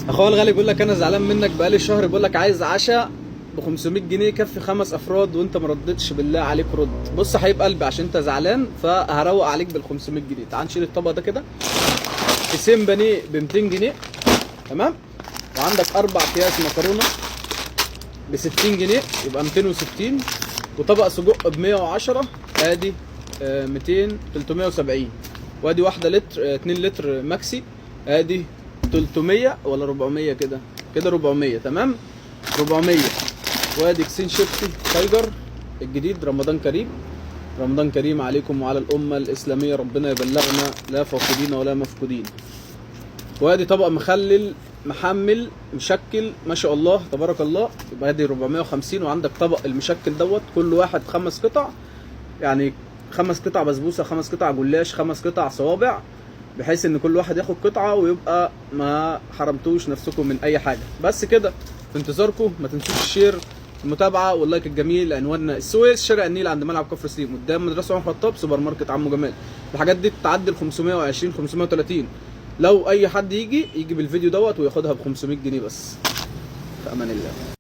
اخويا الغالي بيقول لك انا زعلان منك بقالي شهر، بيقول لك عايز عشاء ب 500 جنيه يكفي 5 افراد وانت ما ردتش. بالله عليك رد. بص يا حبيب قلبي، عشان انت زعلان فهروق عليك بال 500 جنيه. تعال نشيل الطبق ده كده. كيسين بانيه ب 200 جنيه، تمام؟ وعندك 4 اكياس مكرونه ب 60 جنيه يبقى 260، وطبق سجق ب 110 ادي 200 370، وادي واحده لتر 2 لتر ماكسي ادي 300 ولا 400 كده 400، تمام؟ 400. وادي كيسين شيبسي تايجر الجديد. رمضان كريم، رمضان كريم عليكم وعلى الامه الاسلاميه، ربنا يبلغنا لا فاقدين ولا مفقودين. وادي طبق مخلل محمل مشكل ما شاء الله تبارك الله، يبقى ادي 450. وعندك طبق المشكل دوت كل واحد 5 قطع، يعني 5 قطع بسبوسه، 5 قطع جلاش، 5 قطع صوابع، بحيث ان كل واحد ياخد قطعه ويبقى ما حرمتوش نفسكم من اي حاجه. بس كده، في انتظاركم. ما تنسوش الشير، المتابعه واللايك الجميل. عنواننا السويس، شارع النيل عند ملعب كفر سليم، قدام مدرسه عمر خطاب، سوبر ماركت عمو جمال. الحاجات دي بتعدي ال 520 530. لو اي حد يجي بالفيديو دوت وياخدها ب 500 جنيه بس. في امان الله.